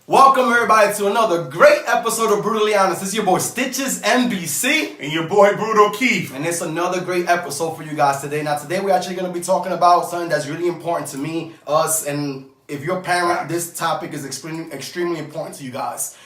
Welcome everybody to another great episode of Brutally Honest. This is your boy Stitches NBC. And your boy Brutal Keith. And it's another great episode for you guys today. Now today we're actually going to be talking about something that's really important to me, us, and if you're a parent, this topic is extremely important to you guys.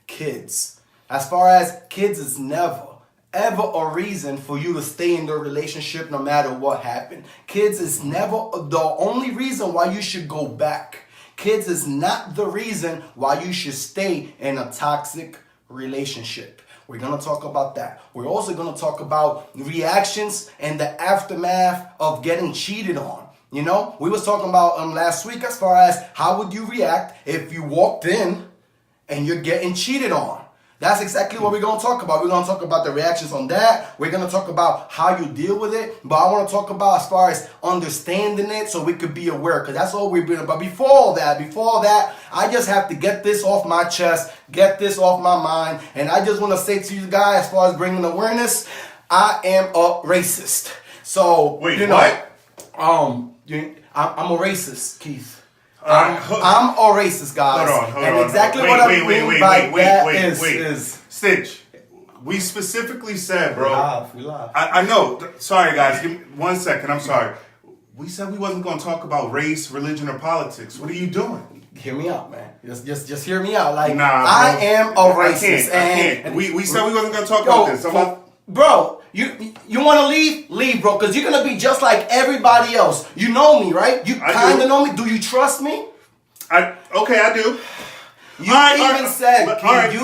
Kids. As far as kids is never, ever a reason for you to stay in the relationship no matter what happened. Kids is never the only reason why you should go back. Kids is not the reason why you should stay in a toxic relationship. We're going to talk about that. We're also going to talk about reactions and the aftermath of getting cheated on. You know, we was talking about last week as far as how would you react if you walked in and you're getting cheated on. That's exactly what we're going to talk about. We're going to talk about the reactions on that. We're going to talk about how you deal with it. But I want to talk about as far as understanding it so we could be aware. Because that's all we've been about. Before all that, I just have to get this off my chest, get this off my mind. And I just want to say to you guys, as far as bringing awareness, I am a racist. So, wait, you know, what? I'm a racist, Keith. I'm a racist, guys. Hold on. Exactly what I mean by that is Stitch, we specifically said, bro. We live. I know. Sorry, guys. Give me 1 second. I'm sorry. We said we wasn't going to talk about race, religion, or politics. What are you doing? Hear me out, man. Just hear me out. Like, nah, I am a racist. I can't. We said we wasn't going to talk about this. Bro, you want to leave? Leave, bro, because you're going to be just like everybody else. You know me, right? You kind of know me. Do you trust me? Okay, I do. You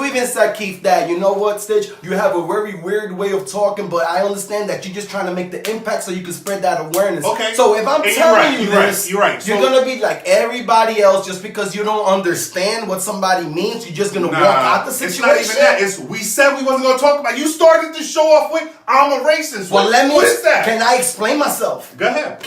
even said, Keith, that, you know what, Stitch? You have a very weird way of talking, but I understand that you're just trying to make the impact so you can spread that awareness. Okay. So if I'm telling you this, you're right. You're going to be like everybody else just because you don't understand what somebody means. You're just going to walk out the situation. It's not even that. We said we wasn't going to talk about it. You started the show off with, I'm a racist. Well, what is that? Can I explain myself? Go ahead.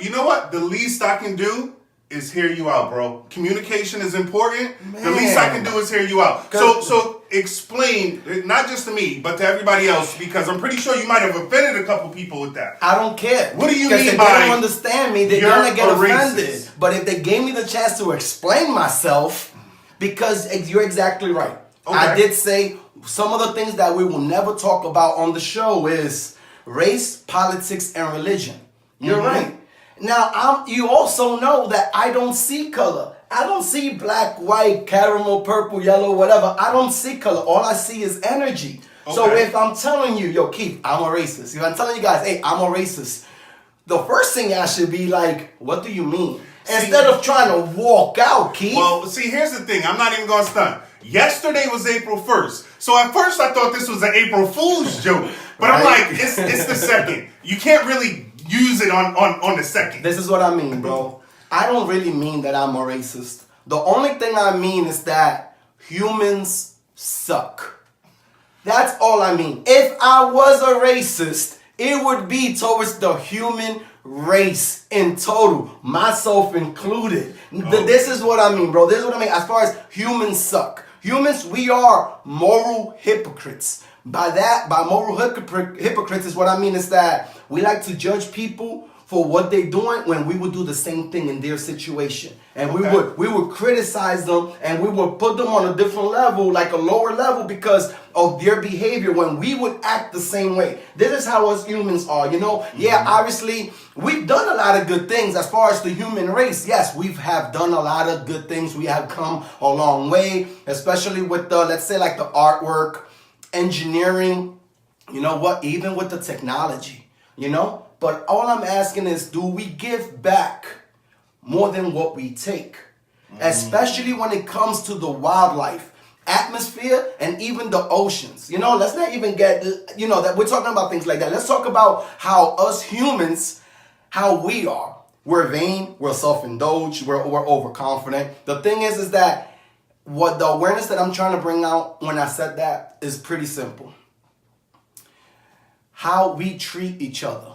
You know what? The least I can do is hear you out, bro. Communication is important. Man. The least I can do is hear you out. So explain, not just to me, but to everybody else, because I'm pretty sure you might have offended a couple people with that. I don't care. What do you mean by if they don't understand me, they're gonna get offended. Racist. But if they gave me the chance to explain myself, because you're exactly right. Okay. I did say some of the things that we will never talk about on the show is race, politics, and religion. You're right. Now, you also know that I don't see color. I don't see black, white, caramel, purple, yellow, whatever. I don't see color. All I see is energy. Okay. So if I'm telling you, yo, Keith, I'm a racist. If I'm telling you guys, hey, I'm a racist, the first thing I should be like, what do you mean? Instead of trying to walk out, Keith. Well, see, here's the thing. I'm not even going to stunt. Yesterday was April 1st. So at first I thought this was an April Fool's joke. But I'm like, it's the second. You can't really use it on the second. This is what I mean, bro. I don't really mean that I'm a racist. The only thing I mean is that humans suck. That's all I mean. If I was a racist, it would be towards the human race in total, myself included. This is what I mean, bro. This is what I mean. As far as humans suck. Humans, we are moral hypocrites. By moral hypocrites is what I mean is that we like to judge people for what they're doing when we would do the same thing in their situation. And we would criticize them and we would put them on a different level, like a lower level because of their behavior when we would act the same way. This is how us humans are, you know? Yeah, obviously, we've done a lot of good things as far as the human race. Yes, we have done a lot of good things. We have come a long way, especially with the, let's say, like the artwork, engineering, you know what, even with the technology, you know? But all I'm asking is, do we give back more than what we take? Especially when it comes to the wildlife, atmosphere, and even the oceans. You know, let's not even get, you know, that we're talking about things like that. Let's talk about how us humans, how we are. We're vain, we're self-indulged, we're overconfident. The thing is that what the awareness that I'm trying to bring out when I said that is pretty simple. How we treat each other.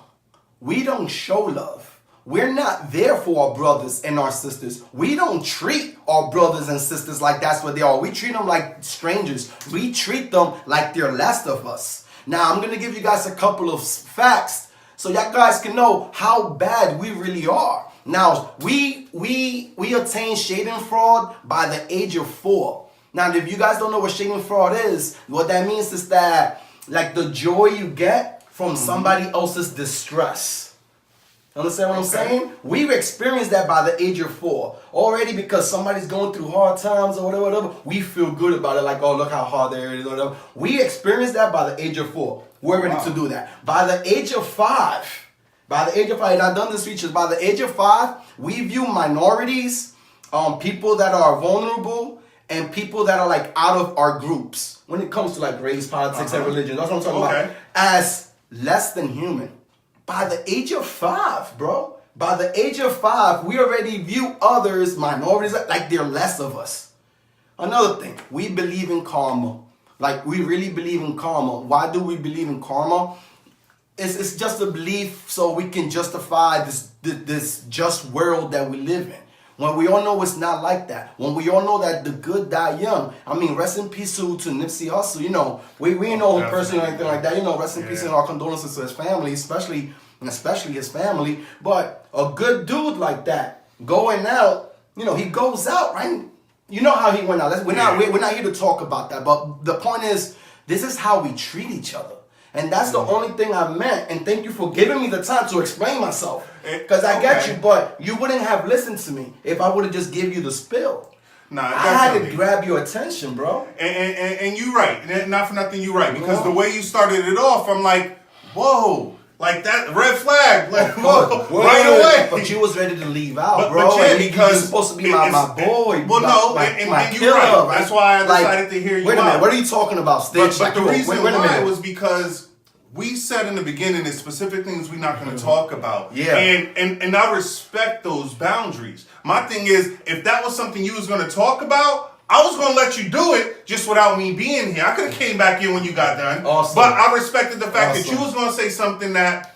We don't show love. We're not there for our brothers and our sisters. We don't treat our brothers and sisters like that's what they are. We treat them like strangers. We treat them like they're less of us. Now, I'm going to give you guys a couple of facts so y'all guys can know how bad we really are. Now, we attain shading fraud by the age of 4. Now, if you guys don't know what shading fraud is, what that means is that, like, the joy you get from somebody else's distress. Understand what I'm saying? We've experienced that by the age of 4. Already, because somebody's going through hard times or whatever, we feel good about it. Like, oh, look how hard there is or whatever. We experienced that by the age of 4. We're ready to do that. By the age of 5, and I've done this features, by the age of 5, we view minorities, people that are vulnerable, and people that are like out of our groups when it comes to like race, politics, and religion. That's what I'm talking about. As less than human. By the age of 5, bro. By the age of 5, we already view others, minorities, like they're less of us. Another thing, we believe in karma. Like, we really believe in karma. Why do we believe in karma? It's just a belief so we can justify this just world that we live in. When we all know it's not like that. When we all know that the good die young. I mean, rest in peace to Nipsey Hussle. You know, we know him personally or anything like that. You know, rest in peace and our condolences to his family, especially his family. But a good dude like that, going out, you know, he goes out, right? You know how he went out. We're not here to talk about that. But the point is, this is how we treat each other. And that's the only thing I meant. And thank you for giving me the time to explain myself. Because I get you, but you wouldn't have listened to me if I would have just give you the spill. Nah, I had to grab your attention, bro. And you're right. Not for nothing, you're right. Because the way you started it off, I'm like, whoa. Like that red flag, like right away. But you was ready to leave out, bro. But yeah, because you're supposed to be my boy. Well, no, and you're right. That's why I decided to hear you. Wait a minute, what are you talking about, Stitch? But the reason why was because we said in the beginning there's specific things we're not going to talk about. Yeah. And I respect those boundaries. My thing is, if that was something you was going to talk about, I was going to let you do it just without me being here. I could have came back in when you got done. Awesome. But I respected the fact that you was going to say something that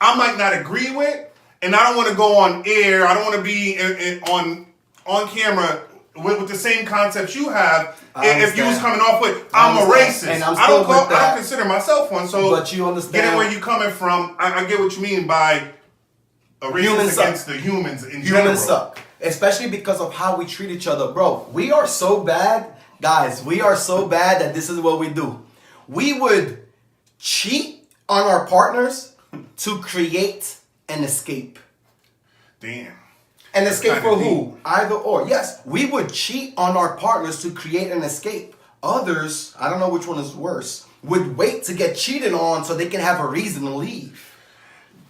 I might not agree with, and I don't want to go on air. I don't want to be on camera with the same concepts you have. If you was coming off with, I'm a racist. And I don't consider myself one. So, but you understand. Getting where you coming from, I get what you mean by a racist against the humans in general. Humans suck. Especially because of how we treat each other. Bro, we are so bad. Guys, we are so bad that this is what we do. We would cheat on our partners to create an escape. Damn. An escape for who? Either or. Yes, we would cheat on our partners to create an escape. Others, I don't know which one is worse, would wait to get cheated on so they can have a reason to leave.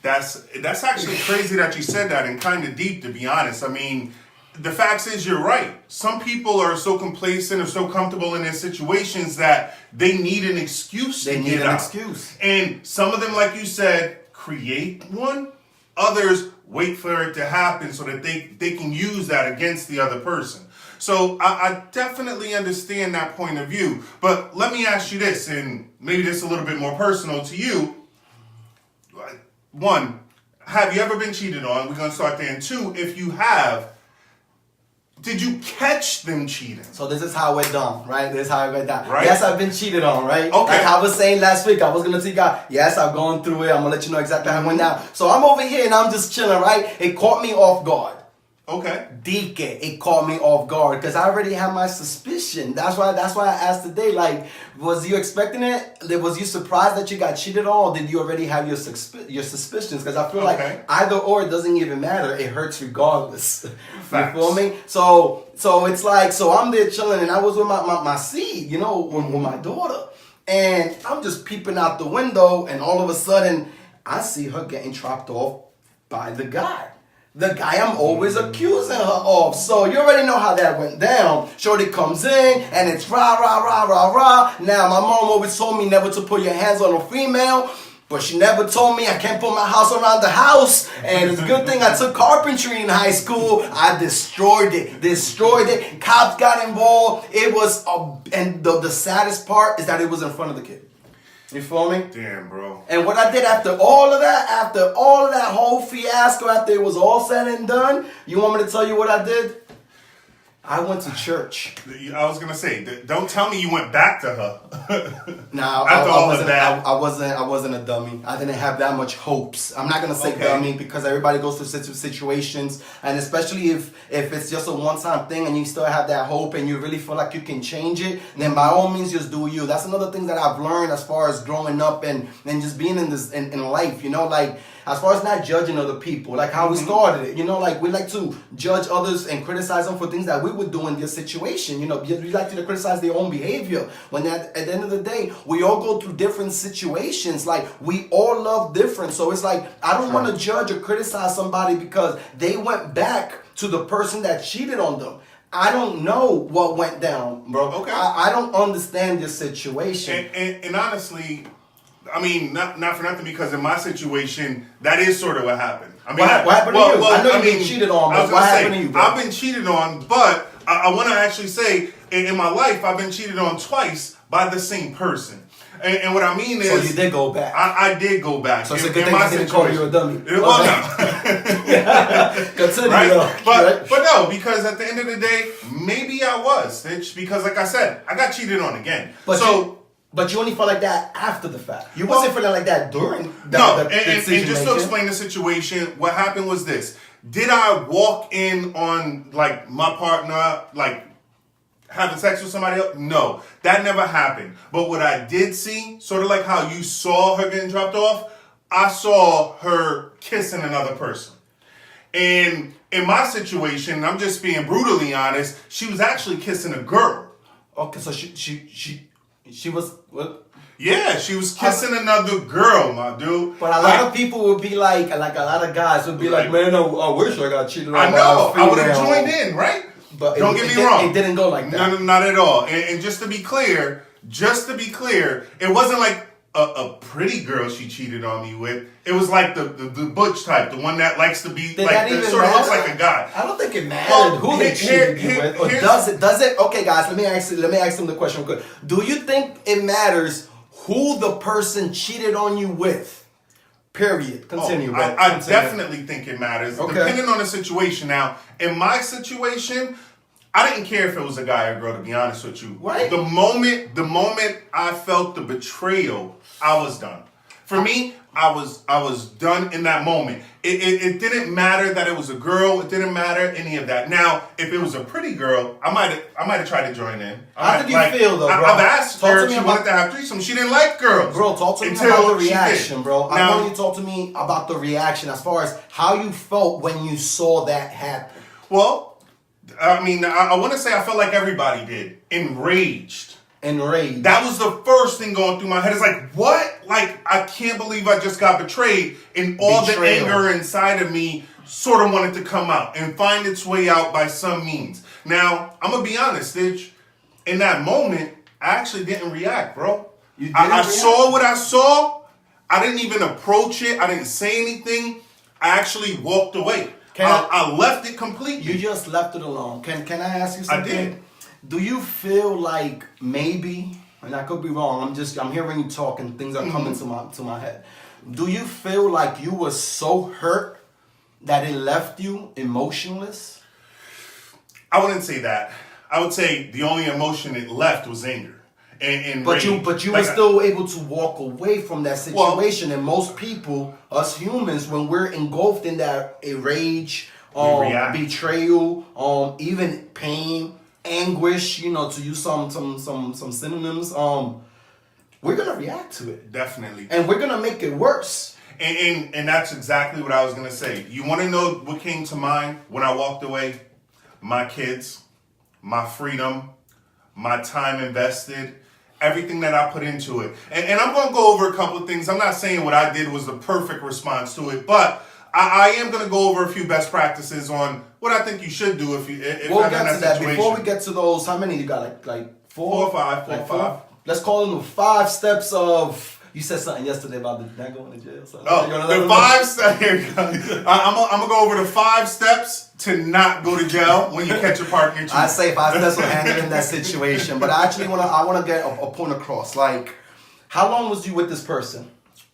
That's actually crazy that you said that, and kind of deep, to be honest. I mean, the fact is, you're right. Some people are so complacent or so comfortable in their situations that they need an excuse to get out. Excuse. And some of them, like you said, create one. Others wait for it to happen so that they can use that against the other person. So I definitely understand that point of view. But let me ask you this, and maybe this is a little bit more personal to you. One, have you ever been cheated on? We're going to start there. And two, if you have, did you catch them cheating? So this is how it went down, right? This is how it went down. Right? Yes, I've been cheated on, right? Okay. Like I was saying last week, I was going to tell you guys, yes, I've gone through it. I'm going to let you know exactly how it went down. So I'm over here and I'm just chilling, right? It caught me off guard. Okay. DK, it caught me off guard because I already had my suspicion. That's why I asked today, like, was you expecting it? Was you surprised that you got cheated on, or did you already have your suspicions? Because I feel like either or, it doesn't even matter. It hurts regardless. Facts. You feel me? So it's like, so I'm there chilling and I was with my seed, you know, with my daughter. And I'm just peeping out the window and all of a sudden I see her getting dropped off by the guy. The guy I'm always accusing her of. So you already know how that went down. Shorty comes in and it's rah, rah, rah, rah, rah. Now my mom always told me never to put your hands on a female. But she never told me I can't put my house around the house. And it's a good thing I took carpentry in high school. I destroyed it. Cops got involved. It was, and the saddest part is that it was in front of the kid. You feel me? Damn, bro. And what I did after all of that whole fiasco, after it was all said and done, you want me to tell you what I did? I went to church. I was gonna say, don't tell me you went back to her. Now, After I all of wasn't, that. I wasn't a dummy. I didn't have that much hopes. I'm not gonna say Okay. dummy because everybody goes through situations, and especially if it's just a one-time thing and you still have that hope and you really feel like you can change it, then by all means just do you. That's another thing that I've learned as far as growing up and just being in life. You know, like as far as not judging other people, like how we started it. You know, like we like to judge others and criticize them for things that we would do in their situation. You know, we like to criticize their own behavior. When at the end of the day, we all go through different situations. Like we all love different. So it's like I don't want to judge or criticize somebody because they went back to the person that cheated on them. I don't know what went down, bro. Okay. I don't understand your situation. And honestly, I mean, not for nothing, because in my situation, that is sort of what happened. I mean, What happened to you? I know you've been cheated on, but what happened to you, bro? I've been cheated on, but I want to actually say, in my life, I've been cheated on twice by the same person. And what I mean is... So you did go back. I did go back. So it's a good thing I didn't call you a dummy. Well, no. Continue, right? though. But no, because at the end of the day, maybe I was, bitch, because like I said, I got cheated on again. But you only felt like that after the fact. You wasn't feeling like that during the No, decision and just to explain the situation, what happened was this. Did I walk in on, like, my partner, like, having sex with somebody else? No, that never happened. But what I did see, sort of like how you saw her getting dropped off, I saw her kissing another person. And in my situation, I'm just being brutally honest, she was actually kissing a girl. Okay, so she was what? Yeah, she was kissing another girl, my dude. But a lot of people would be like a lot of guys would be like, man, I wish I got cheated on. I know, I would have joined in, right? But don't get me wrong, it didn't go like that. No, not at all. And just to be clear, it wasn't like a pretty girl she cheated on me with. It was like the butch type, the one that likes to be Did like that sort of looks like a guy. I don't think it mattered who they cheated you with, or does it? Does it? Okay, guys, let me ask them the question real quick. Do you think it matters who the person cheated on you with? Period. Continue. I definitely think it matters, okay, depending on the situation. Now, in my situation, I didn't care if it was a guy or girl, to be honest with you. Right. The moment I felt the betrayal, I was done. For me, I was done in that moment. It didn't matter that it was a girl. It didn't matter any of that. Now, if it was a pretty girl, I might have tried to join in. How did you feel though, bro? I've asked her if she wanted to have threesome. She didn't like girls. Bro, talk to me about the reaction, bro. I want you to talk to me about the reaction as far as how you felt when you saw that happen. Well, I mean, I want to say I felt like everybody did. Enraged. That was the first thing going through my head. It's like, what? Like, I can't believe I just got betrayed. And all the anger inside of me sort of wanted to come out and find its way out by some means. Now, I'm going to be honest, Stitch. In that moment, I actually didn't react, bro. I saw what I saw. I didn't even approach it. I didn't say anything. I actually walked away. I left it completely. You just left it alone. Can I ask you something? I did. Do you feel like maybe, and I could be wrong, I'm hearing you talk and things are coming to my head. Do you feel like you were so hurt that it left you emotionless? I wouldn't say that. I would say the only emotion it left was anger. And but rage. you were still able to walk away from that situation. And most people, us humans, when we're engulfed in that rage, betrayal, even pain, anguish, to use some synonyms, we're gonna react to it. Definitely. And we're gonna make it worse. And that's exactly what I was gonna say. You wanna know what came to mind when I walked away? My kids, my freedom, my time invested, everything that I put into it. And I'm gonna go over a couple of things. I'm not saying what I did was the perfect response to it, but I am going to go over a few best practices on what I think you should do if we'll get to that. Before we get to those, how many you got? Like four or five? Five. Let's call them the 5 steps of... You said something yesterday about not going to jail. So the 5 steps. Here we go. I'm going to go over the 5 steps to not go to jail when you catch a parking ticket. I say 5 steps will handle in that situation. But I actually want to get a point across. Like, how long was you with this person?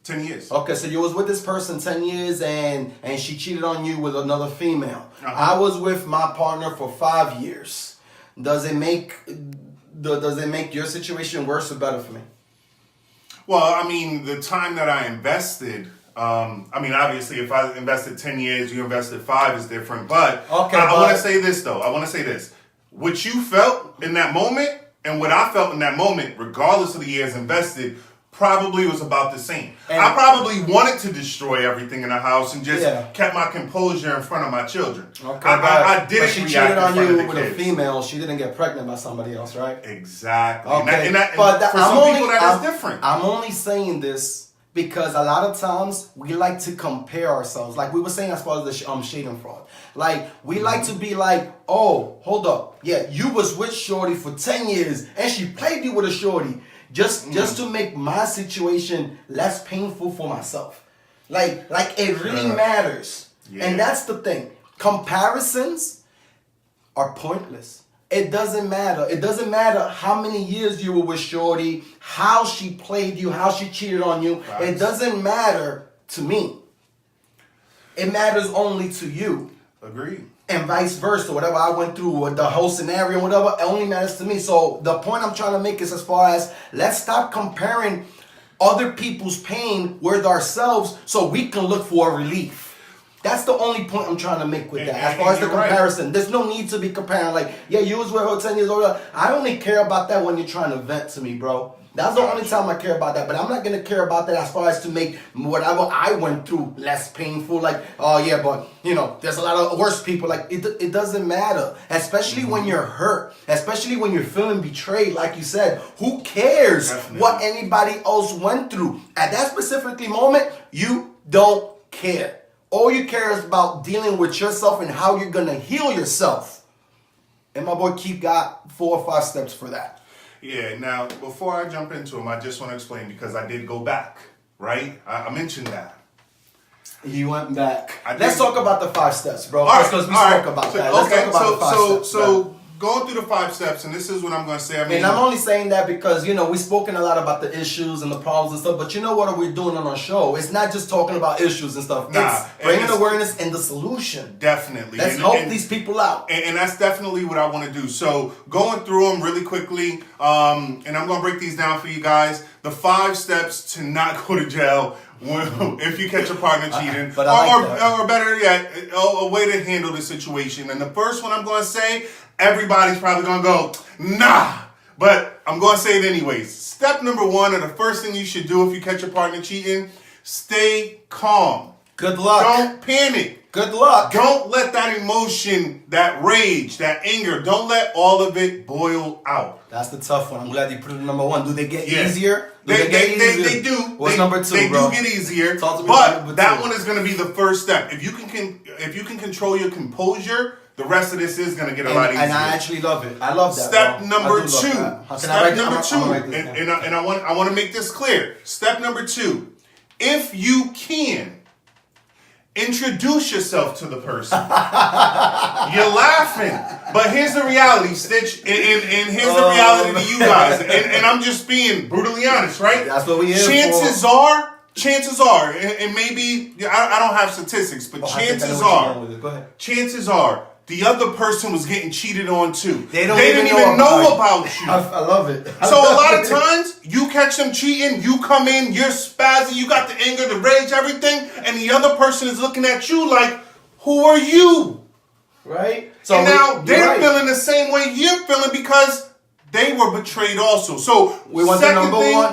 10 years. Okay, so you was with this person 10 years and she cheated on you with another female. Uh-huh. I was with my partner for 5 years. does it make your situation worse or better for me? Well, I mean, the time that I invested, I mean, obviously, if I invested 10 years, you invested 5 is different. But I want to say this, though. I want to say this. What you felt in that moment and what I felt in that moment, regardless of the years invested, probably was about the same. And I probably wanted to destroy everything in the house and just kept my composure in front of my children. Okay, I didn't but she react cheated on you with kids. a female. She didn't get pregnant by somebody else, right? Exactly. Okay. But for some people, that is different. I'm only saying this because a lot of times we like to compare ourselves. Like we were saying as far as the shading fraud. Like we like to be like, oh, hold up. Yeah, you was with Shorty for 10 years and she played you with a Shorty. Just to make my situation less painful for myself. Like it really matters. Yeah. And that's the thing. Comparisons are pointless. It doesn't matter. It doesn't matter how many years you were with Shorty, how she played you, how she cheated on you. Right. It doesn't matter to me. It matters only to you. Agreed. And vice versa, whatever I went through, or the whole scenario, whatever, it only matters to me. So the point I'm trying to make is as far as let's stop comparing other people's pain with ourselves so we can look for a relief. That's the only point I'm trying to make with that. As far as the comparison, right. There's no need to be comparing like, yeah, you was with her 10 years older. I only care about that when you're trying to vent to me, bro. That's the only time I care about that. But I'm not going to care about that as far as to make whatever I went through less painful. Like, oh, yeah, but, you know, there's a lot of worse people. Like, it doesn't matter. Especially when you're hurt. Especially when you're feeling betrayed. Like you said, who cares what anybody else went through? At that specifically moment, you don't care. All you care is about dealing with yourself and how you're going to heal yourself. And my boy Keith got 4 or 5 steps for that. Yeah, now, before I jump into them, I just want to explain because I did go back, right? I mentioned that. You went back. Let's talk about the 5 steps, bro. Because we spoke about that. Let's talk about the 5 steps. So going through the 5 steps, and this is what I'm going to say. I mean, and I'm only saying that because, you know, we've spoken a lot about the issues and the problems and stuff, but you know what we're doing on our show? It's not just talking about issues and stuff. It's bringing awareness and the solution. Definitely. Let's help these people out. And that's definitely what I want to do. So going through them really quickly, and I'm going to break these down for you guys. The 5 steps to not go to jail if you catch a partner cheating. Or better yet, a way to handle the situation. And the first one I'm going to say, everybody's probably going to go, nah. But I'm going to say it anyways. Step number 1, or the first thing you should do if you catch your partner cheating, stay calm. Good luck. Don't panic. Good luck. Don't let that emotion, that rage, that anger, don't let all of it boil out. That's the tough one. I'm glad you put it number 1. Do they get easier? They do. What's number 2, they bro? They do get easier. But that one is going to be the first step. If you can control your composure, the rest of this is going to get a lot easier. And I actually love it. I love that. Step number 2. Step number 2. And I want to make this clear. Step number 2. If you can, introduce yourself to the person. You're laughing. But here's the reality, Stitch. And here's the reality to you guys. And I'm just being brutally honest, right? That's what we here Chances are, and maybe, I don't have statistics, but chances are, the other person was getting cheated on too. They didn't even know about you. I love it. So a lot of times, you catch them cheating, you come in, you're spazzing, you got the anger, the rage, everything, and the other person is looking at you like, who are you? Right? So and now they're feeling the same way you're feeling because they were betrayed also. So we want the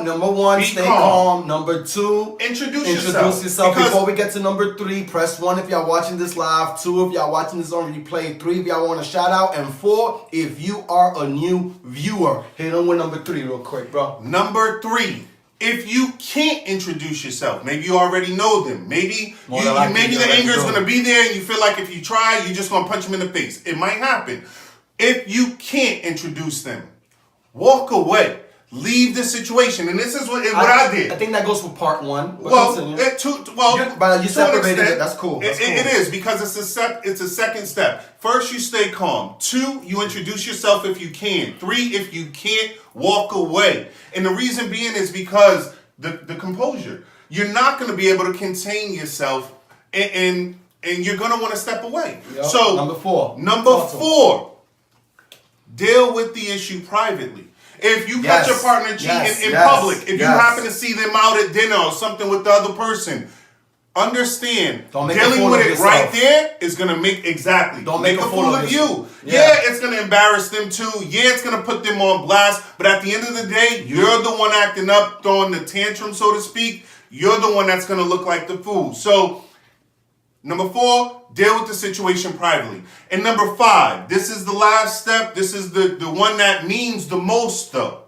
number one, stay calm. Number 2, introduce yourself. Before we get to number 3, press 1 if y'all watching this live, 2 if y'all watching this on replay, 3 if y'all want a shout out, and 4 if you are a new viewer. Hit on with number 3 real quick, bro. Number 3. If you can't introduce yourself, maybe you already know them. Maybe the anger is going to be there and you feel like if you try, you're just going to punch them in the face. It might happen. If you can't introduce them, walk away. Leave the situation. And this is what I did. I think that goes for part 1. But you separated it. That's cool. It is because it's a second step. First, you stay calm. 2, you introduce yourself if you can. 3, if you can't, walk away. And the reason being is because the composure. You're not going to be able to contain yourself and you're going to want to step away. Yep. So number 4. Number 4. deal with the issue privately. If you catch your partner cheating in public, if you happen to see them out at dinner or something with the other person, understand, dealing with it right there is going to make a fool of you. Yeah, it's going to embarrass them too. Yeah, it's going to put them on blast. But at the end of the day, you're the one acting up, throwing the tantrum, so to speak. You're the one that's going to look like the fool. So, number 4, deal with the situation privately. And number 5, this is the last step. This is the one that means the most, though.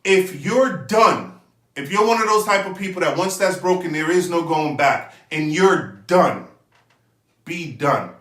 If you're done, if you're one of those type of people that once that's broken, there is no going back, and you're done, be done.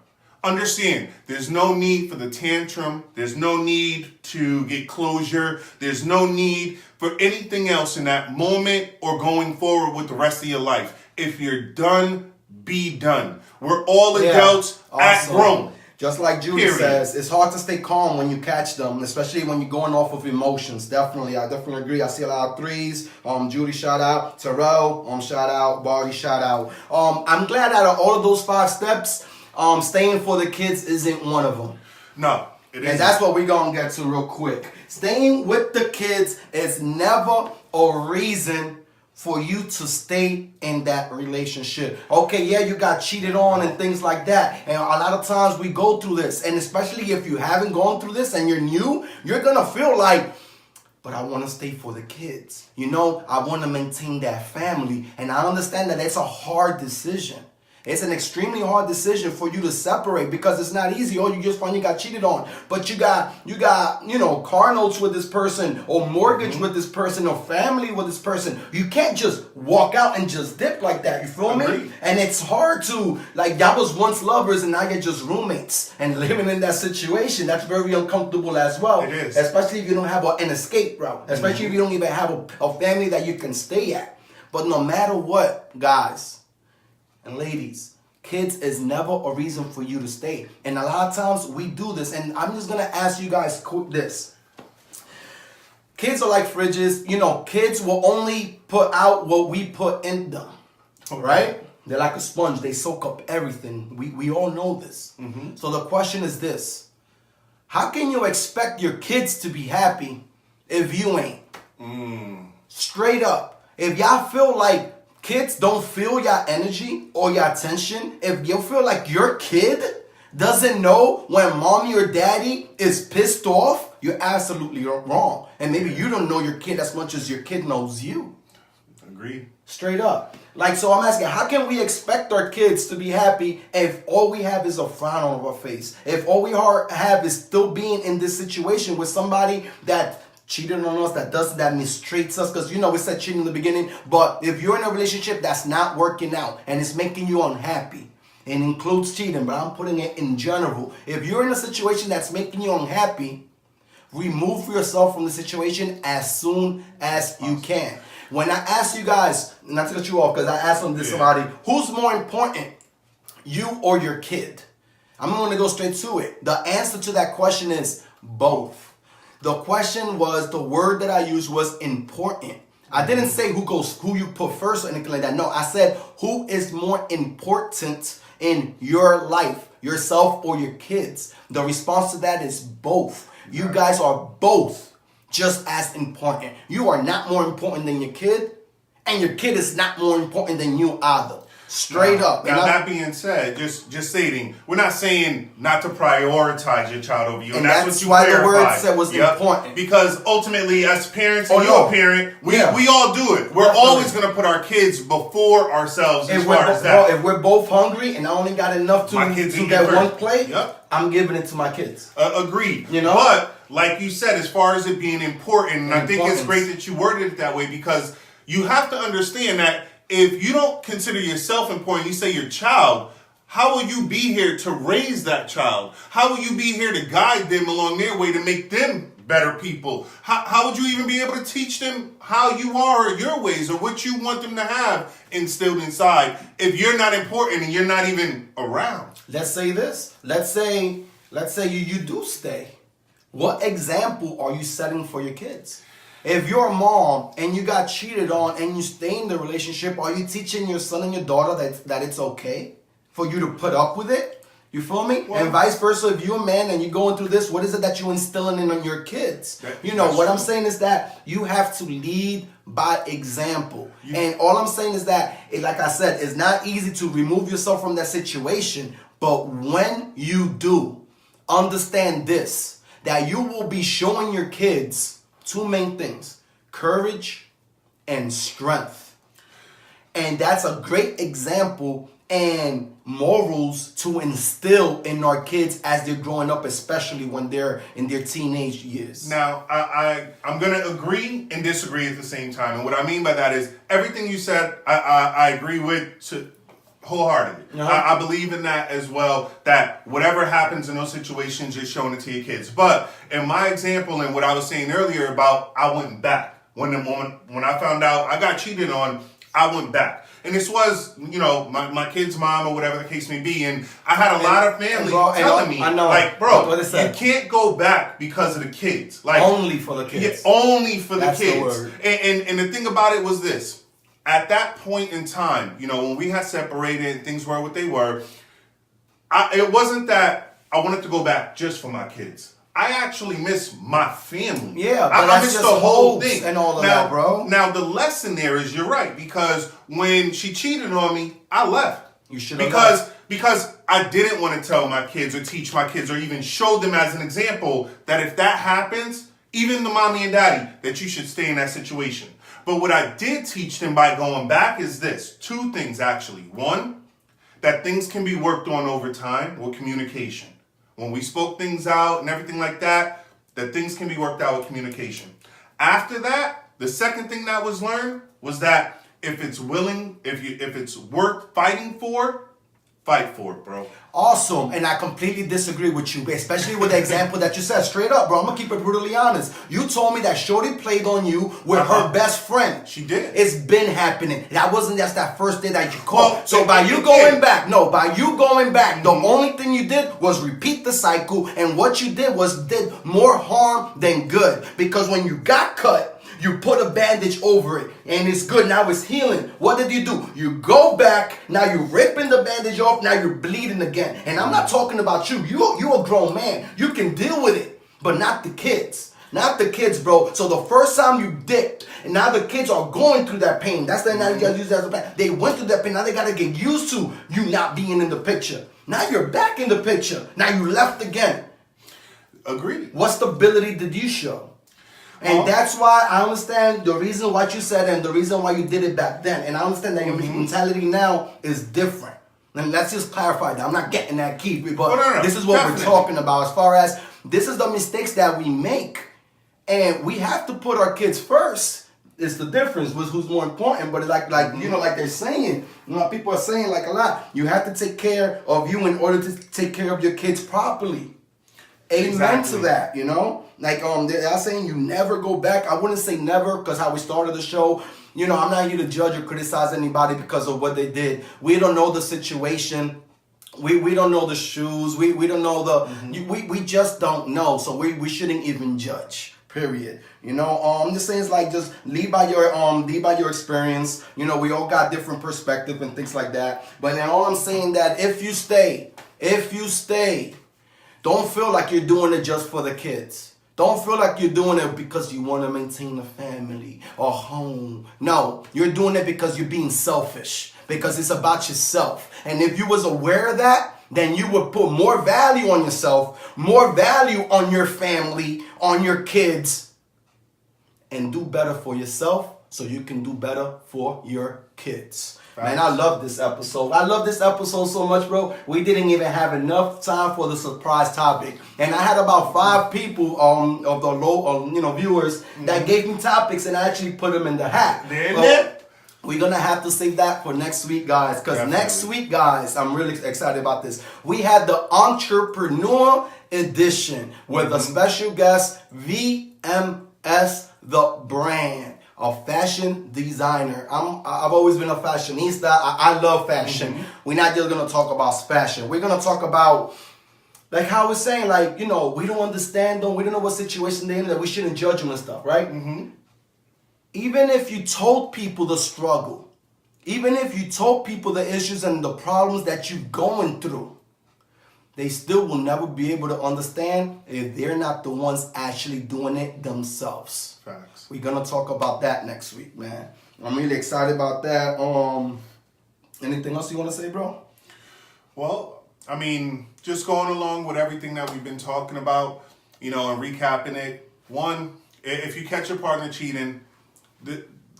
Understand, there's no need for the tantrum. There's no need to get closure. There's no need for anything else in that moment or going forward with the rest of your life. If you're done, be done. We're all adults at grown. Just like Judy says, it's hard to stay calm when you catch them, especially when you're going off of emotions. Definitely, I definitely agree. I see a lot of 3s. Judy, shout out. Terrell, shout out. Barty, shout out. I'm glad out of all of those 5 steps, staying for the kids isn't one of them. No, it isn't. And that's what we're going to get to real quick. Staying with the kids is never a reason for you to stay in that relationship. Okay, yeah, you got cheated on and things like that. And a lot of times we go through this. And especially if you haven't gone through this and you're new, you're going to feel like, but I want to stay for the kids. You know, I want to maintain that family. And I understand that it's a hard decision. It's an extremely hard decision for you to separate because it's not easy. Oh, you just find you got cheated on, but you got, car notes with this person or mortgage with this person or family with this person. You can't just walk out and just dip like that. You feel me? And it's hard to, like, y'all was once lovers and now you're just roommates and living in that situation. That's very uncomfortable as well. It is. Especially if you don't have an escape route. Especially if you don't even have a family that you can stay at. But no matter what, guys, and ladies, kids is never a reason for you to stay. And a lot of times we do this. And I'm just going to ask you guys this. Kids are like fridges. Kids will only put out what we put in them. Okay. Right? They're like a sponge. They soak up everything. We all know this. Mm-hmm. So the question is this. How can you expect your kids to be happy if you ain't? Straight up. If y'all feel like kids don't feel your energy or your attention, if you feel like your kid doesn't know when mommy or daddy is pissed off, you're absolutely wrong. And maybe you don't know your kid as much as your kid knows you. Agreed. Straight up. So I'm asking, how can we expect our kids to be happy if all we have is a frown on our face? If all we have is still being in this situation with somebody that cheated on us, that mistreats us, because we said cheating in the beginning, but if you're in a relationship that's not working out and it's making you unhappy, it includes cheating, but I'm putting it in general. If you're in a situation that's making you unhappy, remove yourself from the situation as soon as you can. When I ask you guys, not to cut you off, because I asked somebody, who's more important, you or your kid? I'm going to go straight to it. The answer to that question is both. The question was, the word that I used was important. I didn't say who you put first or anything like that. No, I said who is more important in your life, yourself or your kids. The response to that is both. You guys are both just as important. You are not more important than your kid, and your kid is not more important than you either. Straight up. Now, that being said, just stating, we're not saying not to prioritize your child over you. And that's what you why clarified. The word said was important. Because ultimately, as parents, and you're a parent, we all do it. We're always going to put our kids before ourselves as far as that. If we're both hungry and I only got enough to get one plate, I'm giving it to my kids. Agreed. But, like you said, as far as it being important, and I think it's great that you worded it that way, because you have to understand that if you don't consider yourself important, you say your child, how will you be here to raise that child? How will you be here to guide them along their way to make them better people? How would you even be able to teach them how you are or your ways or what you want them to have instilled inside if you're not important and you're not even around? Let's say this. Let's say you do stay. What example are you setting for your kids? If you're a mom and you got cheated on and you stay in the relationship, are you teaching your son and your daughter that it's okay for you to put up with it? You feel me? Well, and vice versa, if you're a man and you're going through this, what is it that you're instilling in on your kids? You know, what I'm saying is that you have to lead by example. And all I'm saying is that, like I said, it's not easy to remove yourself from that situation. But when you do, understand this, that you will be showing your kids two main things: courage and strength. And that's a great example and morals to instill in our kids as they're growing up, especially when they're in their teenage years. Now, I'm going to agree and disagree at the same time. And what I mean by that is everything you said, I agree with wholeheartedly. I believe in that as well, that whatever happens in those situations, you're showing it to your kids. But in my example and what I was saying earlier about I went back. When I found out I got cheated on, I went back. And this was, my kid's mom or whatever the case may be. And I had a lot of family telling me, like, bro, you can't go back because of the kids. Like, only for the kids. Yeah, only for the kids. The word. And the thing about it was this. At that point in time, when we had separated and things were what they were, it wasn't that I wanted to go back just for my kids. I actually miss my family. Yeah, but I miss the whole thing and all of that, bro. Now the lesson there is you're right, because when she cheated on me, I left. You should have because I didn't want to tell my kids or teach my kids or even show them as an example that if that happens, even the mommy and daddy, that you should stay in that situation. But what I did teach them by going back is this. Two things, actually. One, that things can be worked on over time with communication. When we spoke things out and everything like that, that things can be worked out with communication. After that, the second thing that was learned was that if it's worth fighting for, fight for it, bro. Awesome. And I completely disagree with you, especially with the example that you said. Straight up, bro. I'm going to keep it brutally honest. You told me that Shorty played on you with her best friend. She did. It's been happening. That wasn't just that first day that you called. Well, so by you going back, the only thing you did was repeat the cycle. And what you did did more harm than good. Because when you got cut, you put a bandage over it, and it's good. Now it's healing. What did you do? You go back. Now you're ripping the bandage off. Now you're bleeding again. And I'm not talking about you. You're a grown man. You can deal with it, but not the kids. Not the kids, bro. So the first time you dipped, and now the kids are going through that pain. That's the analogy I use as a pain. They went through that pain. Now they got to get used to you not being in the picture. Now you're back in the picture. Now you left again. Agreed. What stability did you show? And that's why I understand the reason what you said and the reason why you did it back then. And I understand that your mentality now is different. And let's just clarify that. I'm not getting that key, but this is what we're talking about as far as this is the mistakes that we make. And we have to put our kids first. It's the difference with who's more important. But like they're saying, people are saying like a lot. You have to take care of you in order to take care of your kids properly. Amen to that, Like they're saying you never go back. I wouldn't say never because how we started the show. I'm not here to judge or criticize anybody because of what they did. We don't know the situation. We don't know the shoes. We don't know the we just don't know. So we shouldn't even judge. Period. I'm just saying it's like just lead by your experience. We all got different perspective and things like that. But then all I'm saying that if you stay, don't feel like you're doing it just for the kids. Don't feel like you're doing it because you want to maintain a family or home. No, you're doing it because you're being selfish. Because it's about yourself. And if you was aware of that, then you would put more value on yourself, more value on your family, on your kids, and do better for yourself so you can do better for your kids. Man, I love this episode. I love this episode so much, bro. We didn't even have enough time for the surprise topic. And I had about 5 people of the viewers that gave me topics, and I actually put them in the hat. We're going to have to save that for next week, guys. Because next week, guys, I'm really excited about this. We had the Entrepreneur Edition with a special guest, VMS The Brand. A fashion designer. I've always been a fashionista. I love fashion. We're not just going to talk about fashion. We're going to talk about, like how I was saying, we don't understand them. We don't know what situation they're in, that we shouldn't judge them and stuff, right? Even if you told people the struggle, even if you told people the issues and the problems that you're going through, they still will never be able to understand if they're not the ones actually doing it themselves. Facts. We're gonna talk about that next week, man. I'm really excited about that. Anything else you wanna say, bro? Well, I mean, just going along with everything that we've been talking about, and recapping it. One, if you catch your partner cheating,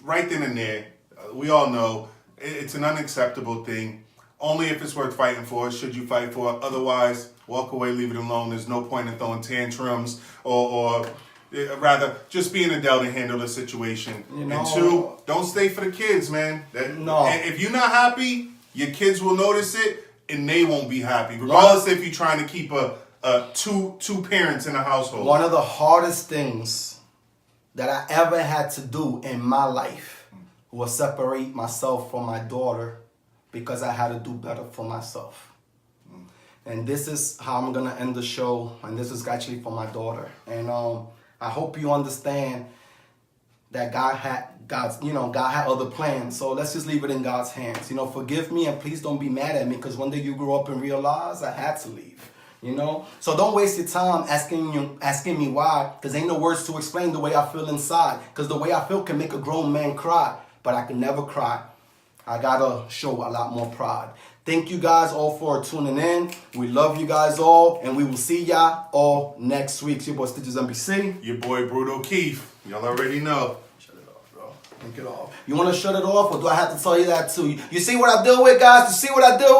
right then and there, we all know it's an unacceptable thing. Only if it's worth fighting for should you fight for it. Otherwise, walk away, leave it alone. There's no point in throwing tantrums or rather, just be an adult and handle the situation. And two, don't stay for the kids, man. If you're not happy, your kids will notice it and they won't be happy, regardless if you're trying to keep two parents in a household. One of the hardest things that I ever had to do in my life was separate myself from my daughter because I had to do better for myself. And this is how I'm gonna end the show, and this is actually for my daughter. And I hope you understand that God had other plans. So let's just leave it in God's hands. Forgive me and please don't be mad at me, because one day you grow up and realize I had to leave. So don't waste your time asking me why, because ain't no words to explain the way I feel inside. Because the way I feel can make a grown man cry, but I can never cry. I gotta show a lot more pride. Thank you guys all for tuning in. We love you guys all, and we will see y'all all next week. It's your boy Stitches NBC. Your boy Brutal Keith. Y'all already know. Shut it off, bro. Take it off. You want to shut it off, or do I have to tell you that too? You see what I deal with, guys? You see what I deal with?